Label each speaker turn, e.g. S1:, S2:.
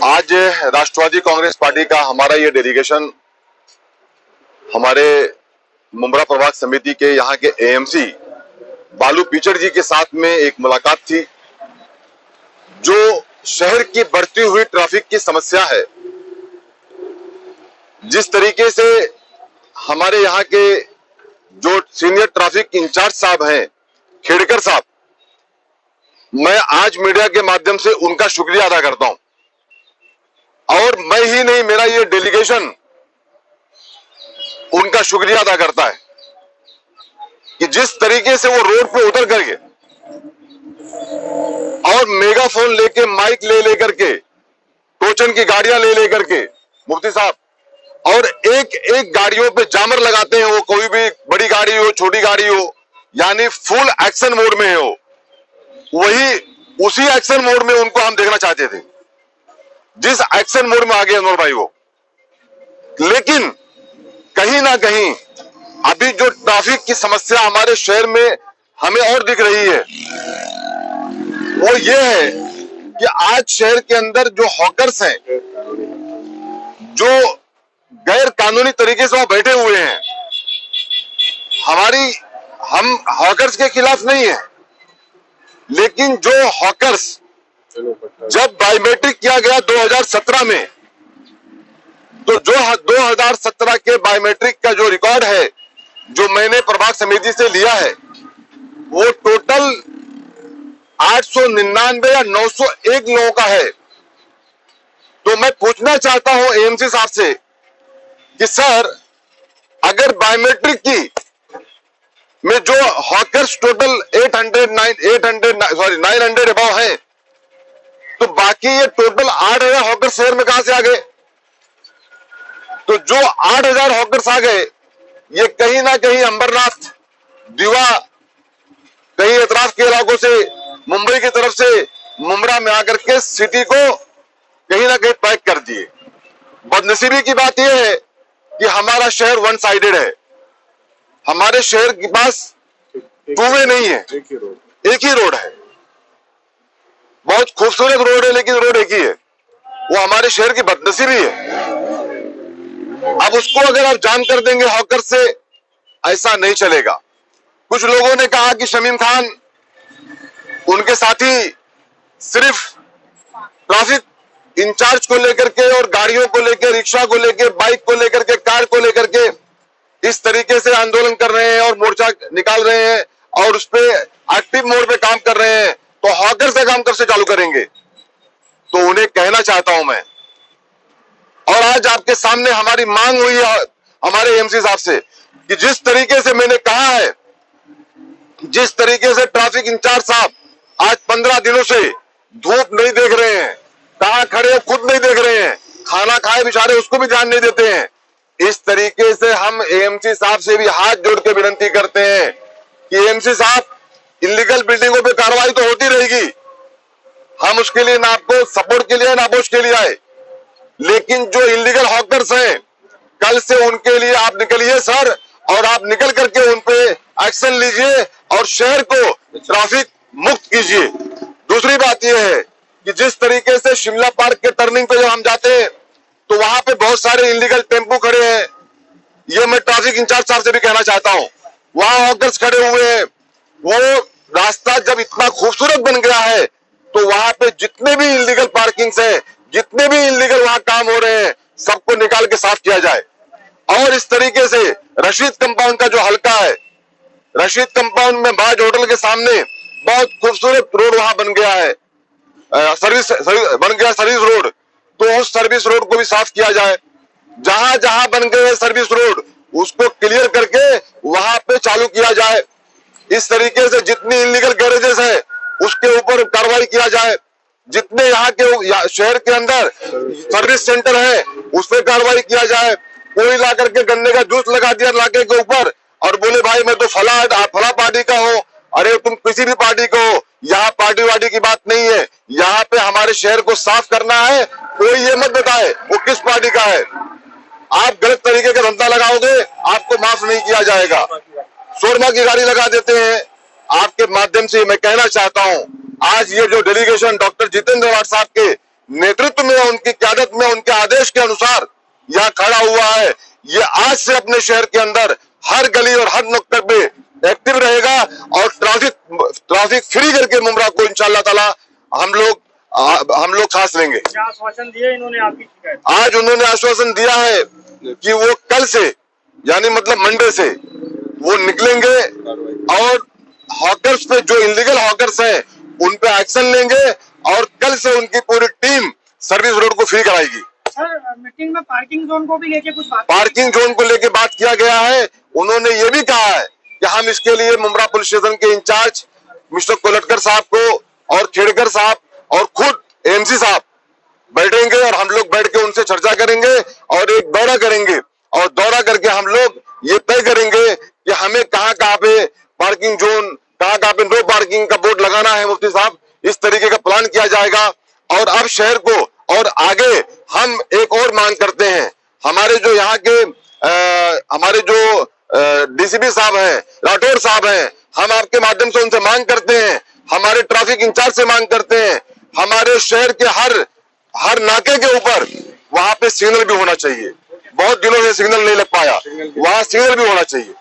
S1: आज राष्ट्रवादी कांग्रेस पार्टी का हमारा ये डेलीगेशन हमारे मुमरा प्रभाग समिति के यहाँ के एएमसी बालू पीचड़ जी के साथ में एक मुलाकात थी। जो शहर की बढ़ती हुई ट्रैफिक की समस्या है, जिस तरीके से हमारे यहाँ के जो सीनियर ट्रैफिक इंचार्ज साहब हैं, खेड़कर साहब, मैं आज मीडिया के माध्यम से उनका शुक्रिया अदा करता हूं। और मैं ही नहीं, मेरा ये डेलीगेशन उनका शुक्रिया अदा करता है कि जिस तरीके से वो रोड पे उतर करके और मेगाफोन लेके, माइक ले लेकर के, टोचन की गाड़ियां ले लेकर के मुफ्ती साहब, और एक एक गाड़ियों पे जामर लगाते हैं। वो कोई भी बड़ी गाड़ी हो, छोटी गाड़ी हो, यानी फुल एक्शन मोड में है वो। वही उसी एक्शन मोड में उनको हम देखना चाहते थे, जिस एक्शन मोड में आ गए अनवर भाई वो। लेकिन कहीं ना कहीं अभी जो ट्रैफिक की समस्या हमारे शहर में हमें और दिख रही है, वो ये है कि आज शहर के अंदर जो हॉकर्स हैं, जो गैर कानूनी तरीके से वहां बैठे हुए हैं, हम हॉकर्स के खिलाफ नहीं है, लेकिन जो हॉकर्स, जब बायोमेट्रिक किया गया 2017 में, तो जो 2017 के बायोमेट्रिक का जो रिकॉर्ड है, जो मैंने प्रभाग समिति से लिया है, वो टोटल 899 या 901 लोगों का है। तो मैं पूछना चाहता हूं एएमसी साहब से कि सर, अगर बायोमेट्रिक की में जो हॉकर्स टोटल 900 अबव है, तो बाकी ये टोटल 8000 हॉकर शहर में कहां से आ गए? तो जो 8000 हॉकर्स आ गए, ये कहीं ना कहीं अंबरनाथ, दीवा, कहीं एतराफ के इलाकों से, मुंबई की तरफ से मुमरा में आकर के सिटी को कहीं ना कहीं पैक कर दिए। बदनसीबी की बात यह है कि हमारा शहर वन साइडेड है। हमारे शहर के पास टू वे नहीं है, एक ही रोड है। बहुत खूबसूरत रोड है, लेकिन रोड एक ही है। वो हमारे शहर की बदनसीबी है। अब उसको अगर आप जाम कर देंगे हॉकर से, ऐसा नहीं चलेगा। कुछ लोगों ने कहा कि शमीम खान, उनके साथी सिर्फ ट्रैफिक इंचार्ज को लेकर के और गाड़ियों को लेकर, रिक्शा को लेकर, बाइक को लेकर के, कार को लेकर के इस तरीके से आंदोलन कर रहे हैं और मोर्चा निकाल रहे हैं और उस पे एक्टिव मोड पे काम कर रहे हैं, तो हॉकर से काम कैसे चालू करेंगे? तो उन्हें कहना चाहता हूं मैं, और आज आपके सामने हमारी मांग हुई है हमारे एएमसी साहब से कि जिस तरीके से मैंने कहा है, जिस तरीके से ट्रैफिक इंचार्ज साहब आज 15 दिनों से धूप नहीं देख रहे हैं, कहां खड़े हैं खुद नहीं देख रहे हैं, खाना खाए बेचारे उसको भी ध्यान नहीं देते हैं, इस तरीके से हम एएमसी साहब से भी हाथ जोड़ के विनती करते हैं कि एएमसी साहब, इलीगल बिल्डिंगों पे कार्रवाई तो होती रहेगी, हम उसके लिए ना आपको सपोर्ट के लिए ना अपोज के लिए आए, लेकिन जो इलीगल हॉकर्स हैं, कल से उनके लिए आप निकलिए सर, और आप निकल करके उन पे एक्शन लीजिए और शहर को ट्रैफिक मुक्त कीजिए। दूसरी बात यह है कि जिस तरीके से शिमला पार्क के टर्निंग पे जब हम जाते हैं, तो वहां पे बहुत सारे इलीगल टेम्पो खड़े हैं। ये मैं ट्रैफिक इंचार्ज साहब से भी कहना चाहता हूं, वहां हॉकर्स खड़े हुए हैं। वो रास्ता जब इतना खूबसूरत बन गया है, तो वहां पे जितने भी इलीगल पार्किंग्स हैं, जितने भी इलीगल वहां काम हो रहे हैं, सबको निकाल के साफ किया जाए। और इस तरीके से रशीद कंपाउंड का जो हल्का है, रशीद कंपाउंड में बाज होटल के सामने बहुत खूबसूरत रोड वहां बन गया है, सर्विस बन गया सर्विस रोड, तो उस सर्विस रोड को भी साफ किया जाए। जहां जहां बन गए सर्विस रोड, उसको क्लियर करके वहां पे चालू किया जाए। इस तरीके से जितनी इलीगल गैरेजेस है, उसके ऊपर कार्रवाई किया जाए। जितने यहाँ के शहर के अंदर सर्विस सेंटर है, उस पर कार्रवाई किया जाए। कोई ला करके गन्ने का जूस लगा दिया लाके के ऊपर और बोले भाई मैं तो फला पार्टी का हूँ, अरे तुम किसी भी पार्टी को हो, यहाँ पार्टी वार्टी की बात नहीं है। यहाँ पे हमारे शहर को साफ करना है, कोई ये मत बताए वो किस पार्टी का है। आप गलत तरीके का धंधा लगाओगे, आपको माफ नहीं किया जाएगा। शोरमा की गाड़ी लगा देते हैं। आपके माध्यम से मैं कहना चाहता हूं, आज ये जो डेलीगेशन डॉक्टर जितेंद्र राठ साहब के नेतृत्व में, उनकी क़यादत में, उनके आदेश के अनुसार यहाँ खड़ा हुआ है। ये आज से अपने शहर के अंदर हर गली और हर नुक्कड़ पे एक्टिव रहेगा और ट्रैफिक फ्री करके मुमरा को इंशाअल्लाह ताला हम लोग खास लेंगे।
S2: क्या आश्वासन दिया इन्होंने आपकी शिकायत?
S1: आज उन्होंने आश्वासन दिया है कि वो कल से, यानी मतलब मंडे से वो निकलेंगे और हॉकर्स पे, जो इलीगल हॉकर्स हैं, उन पे एक्शन लेंगे और कल से उनकी पूरी टीम सर्विस रोड को फ्री कराएगी।
S2: सर, मीटिंग में पार्किंग जोन को भी लेके कुछ बात?
S1: पार्किंग जोन को लेके बात किया गया है। उन्होंने ये भी कहा है कि हम इसके लिए मुमरा पुलिस स्टेशन के इंचार्ज मिस्टर कोलटकर साहब को और खेड़कर साहब और खुद एमसी साहब बैठेंगे और हम लोग बैठ के उनसे चर्चा करेंगे और एक दौरा करेंगे और दौरा करके हम लोग ये तय करेंगे कि हमें कहाँ पे पार्किंग जोन, कहाँ पे नो पार्किंग का बोर्ड लगाना है। मुफ्ती साहब, इस तरीके का प्लान किया जाएगा। और अब शहर को और आगे हम एक और मांग करते हैं, हमारे जो यहाँ के हमारे जो डीसीपी साहब हैं, राठौर साहब हैं, हम आपके माध्यम से उनसे मांग करते हैं, हमारे ट्रैफिक इंचार्ज से मांग करते हैं, हमारे शहर के हर नाके के ऊपर वहां पे सिग्नल भी होना चाहिए। बहुत दिनों से सिग्नल नहीं लग पाया, वहां सिग्नल भी होना चाहिए।